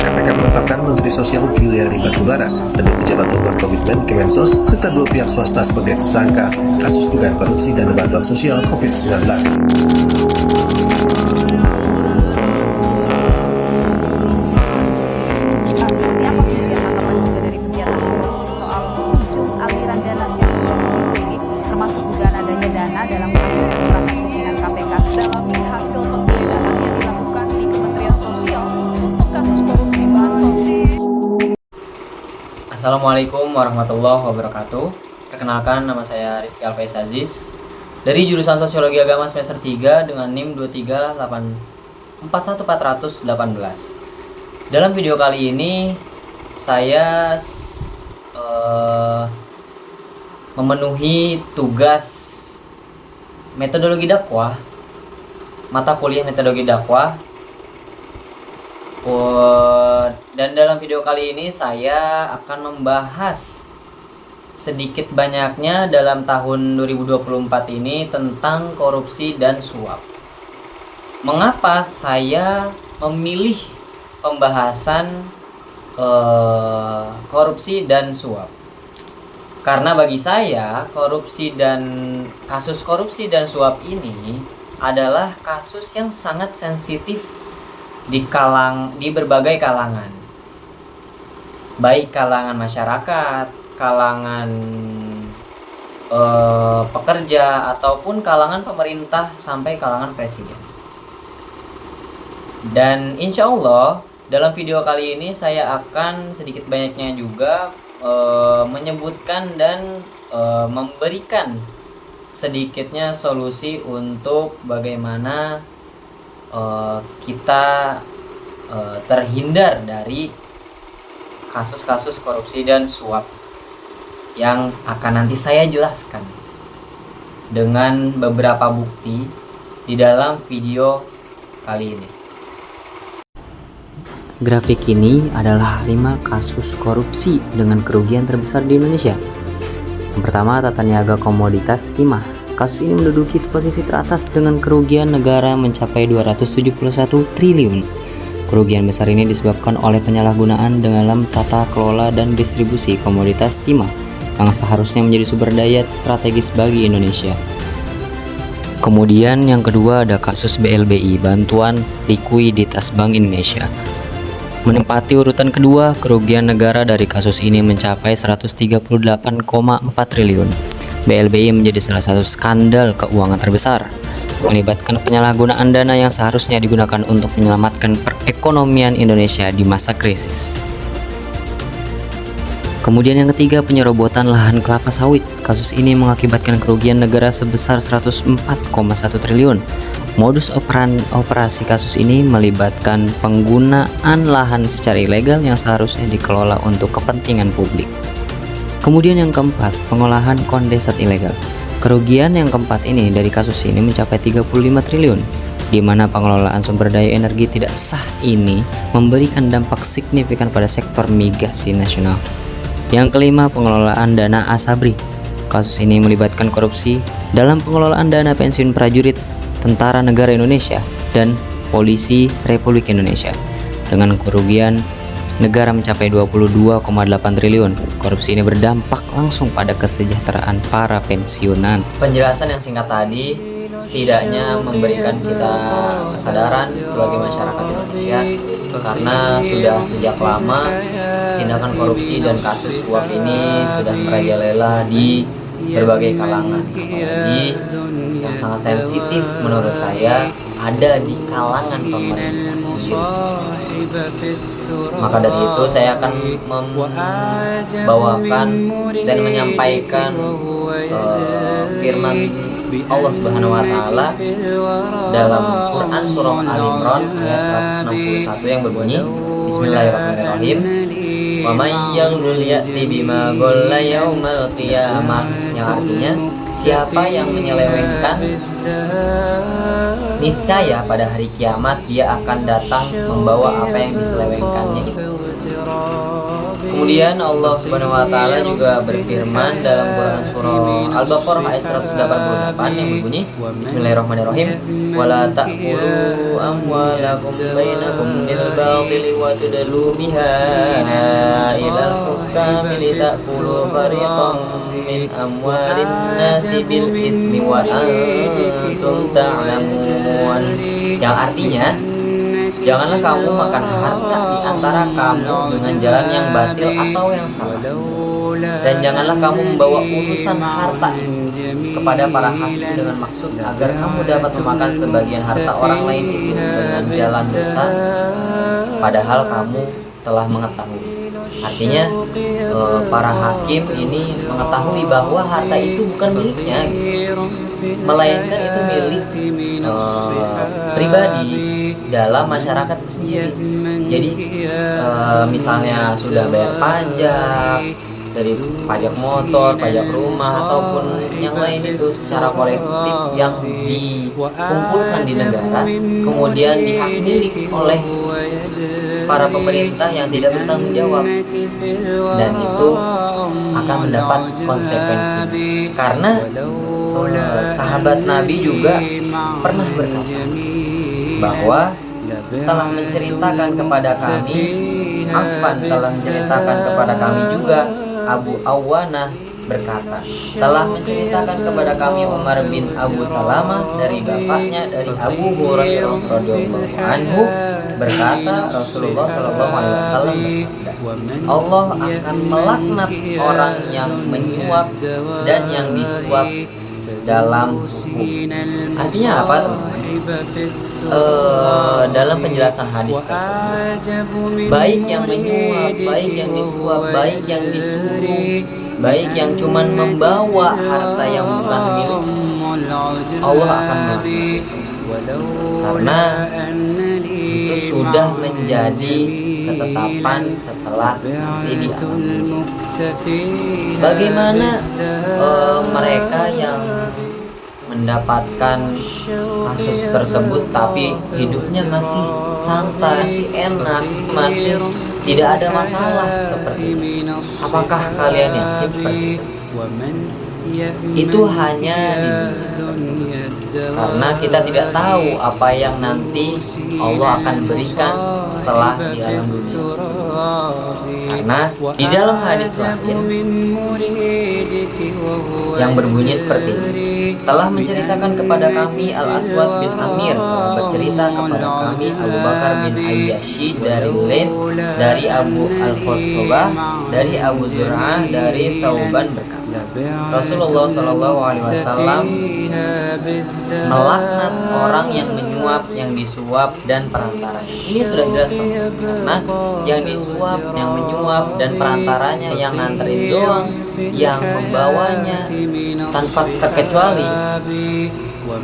KPK menetapkan Menteri Sosial Juliari Batubara dan pejabat luar komitmen Kemensos serta 2 pihak swasta sebagai tersangka kasus dugaan korupsi dana bantuan sosial COVID-19. Dalam kasus kesurangan pimpinan KPK mendalami hasil penggeledahan yang dilakukan di Kementerian Sosial untuk kasus korupsi bansos. Assalamualaikum warahmatullahi wabarakatuh. Perkenalkan, nama saya Rifki Alfaiz Aziz dari jurusan Sosiologi Agama semester 3 dengan NIM 2381418. Dalam video kali ini saya memenuhi tugas metodologi dakwah, mata kuliah metodologi dakwah. Dan dalam video kali ini saya akan membahas sedikit banyaknya dalam tahun 2024 ini tentang korupsi dan suap. Mengapa saya memilih pembahasan korupsi dan suap? Karena bagi saya kasus korupsi dan suap ini adalah kasus yang sangat sensitif di berbagai kalangan, baik kalangan masyarakat, kalangan pekerja, ataupun kalangan pemerintah sampai kalangan presiden. Dan insya Allah dalam video kali ini saya akan sedikit banyaknya juga menyebutkan dan memberikan sedikitnya solusi untuk bagaimana kita terhindar dari kasus-kasus korupsi dan suap yang akan nanti saya jelaskan dengan beberapa bukti di dalam video kali ini. Grafik ini adalah 5 kasus korupsi dengan kerugian terbesar di Indonesia. Yang pertama, tata niaga komoditas timah. Kasus ini menduduki posisi teratas dengan kerugian negara mencapai 271 triliun. Kerugian besar ini disebabkan oleh penyalahgunaan dalam tata kelola dan distribusi komoditas timah yang seharusnya menjadi sumber daya strategis bagi Indonesia. Kemudian yang kedua ada kasus BLBI, Bantuan Likuiditas Bank Indonesia. Menempati urutan kedua, kerugian negara dari kasus ini mencapai 138,4 triliun. BLBI menjadi salah satu skandal keuangan terbesar, melibatkan penyalahgunaan dana yang seharusnya digunakan untuk menyelamatkan perekonomian Indonesia di masa krisis. Kemudian yang ketiga, penyerobotan lahan kelapa sawit. Kasus ini mengakibatkan kerugian negara sebesar 104,1 triliun. Modus operasi kasus ini melibatkan penggunaan lahan secara ilegal yang seharusnya dikelola untuk kepentingan publik. Kemudian yang keempat, pengolahan kondensat ilegal. Kerugian yang keempat ini dari kasus ini mencapai 35 triliun, di mana pengelolaan sumber daya energi tidak sah ini memberikan dampak signifikan pada sektor migas nasional. Yang kelima, pengelolaan dana Asabri. Kasus ini melibatkan korupsi dalam pengelolaan dana pensiun prajurit Tentara Negara Indonesia dan Polisi Republik Indonesia dengan kerugian negara mencapai 22,8 triliun. Korupsi ini berdampak langsung pada kesejahteraan para pensiunan. Penjelasan yang singkat tadi setidaknya memberikan kita kesadaran sebagai masyarakat Indonesia, karena sudah sejak lama tindakan korupsi dan kasus suap ini sudah merajalela di berbagai kalangan, apalagi yang sangat sensitif menurut saya ada di kalangan pemerintah sendiri. Maka dari itu saya akan membawakan dan menyampaikan firman Allah Subhanahu wa taala dalam Quran surah Al-Imran ayat 161 yang berbunyi, Bismillahirrahmanirrahim. Wa may yaghlul ya'ti bima ghalla yaumal qiyamah, yang artinya siapa yang menyelewengkan niscaya pada hari kiamat dia akan datang membawa apa yang diselewengkannya itu. Kemudian Allah Subhanahu wa taala juga berfirman dalam Quran surah Al-Baqarah ayat 188 yang berbunyi Bismillahirrahmanirrahim wala ta'kulu amwalakum bainakum bil batili wa tudlu biha ilal hukami litakulu fariqan min amwalin nasi bil itsmi wa antum ta'lamun, yang artinya janganlah kamu makan harta di antara kamu dengan jalan yang batil atau yang salah, dan janganlah kamu membawa urusan harta itu kepada para hakim dengan maksud agar kamu dapat memakan sebagian harta orang lain itu dengan jalan dosa, padahal kamu telah mengetahui. Artinya para hakim ini mengetahui bahwa harta itu bukan miliknya, gitu, melainkan itu milik pribadi dalam masyarakat itu sendiri. Jadi misalnya sudah bayar pajak dari pajak motor, pajak rumah ataupun yang lain itu secara kolektif yang dikumpulkan di negara kemudian dihak milik oleh para pemerintah yang tidak bertanggung jawab, dan itu akan mendapat konsekuensi. Karena sahabat Nabi juga pernah berkata bahwa telah menceritakan kepada kami, Affan telah menceritakan kepada kami juga, Abu Awanah berkata telah menceritakan kepada kami Umar bin Abu Salamah dari bapaknya dari Abu Hurairah radhiyallahu anhu berkata Rasulullah Shallallahu Alaihi Wasallam bersabda, Allah akan melaknat orang yang menyuap dan yang disuap dalam hukum. Artinya apa, teman-teman? Dalam penjelasan hadis tersebut, baik yang menyuap, baik yang disuap, baik yang disuruh, baik yang cuman membawa harta yang bukan miliknya, Allah akan melaknat, karena itu sudah menjadi ketetapan setelah nanti diamalkan. Bagaimana mereka yang mendapatkan kasus tersebut tapi hidupnya masih santai, masih enak, masih tidak ada masalah seperti itu? Apakah kalian yakin seperti itu? Itu hanya di dunia, karena kita tidak tahu apa yang nanti Allah akan berikan setelah di alam dunia tersebut. Karena di dalam hadis lain yang berbunyi seperti ini, telah menceritakan kepada kami Al-Aswad bin Amir, bercerita kepada kami Abu Bakar bin Ayyashi dari Lain, dari Abu Al-Khotobah, dari Abu Zur'ah, dari Tauban berkata, Rasulullah Shallallahu Alaihi Wasallam melaknat orang yang menyuap, yang disuap, dan perantaranya. Ini sudah jelas, karena yang disuap, yang menyuap, dan perantaranya yang nganterin doang, yang membawanya tanpa terkecuali,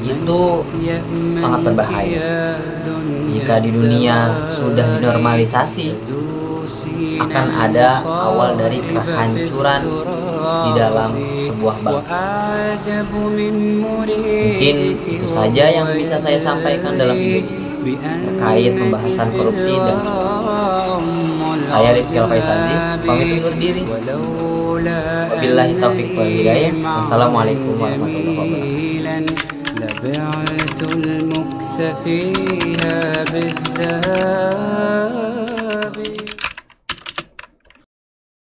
itu sangat berbahaya. Jika di dunia sudah dinormalisasi, akan ada awal dari kehancuran di dalam sebuah bangsa. Mungkin itu saja yang bisa saya sampaikan dalam video ini terkait pembahasan korupsi dan suap. Saya Rifki Al-Faiz Aziz pamit undur diri. Wabillahi taufiq wal hidayah. Wassalamualaikum warahmatullahi wabarakatuh.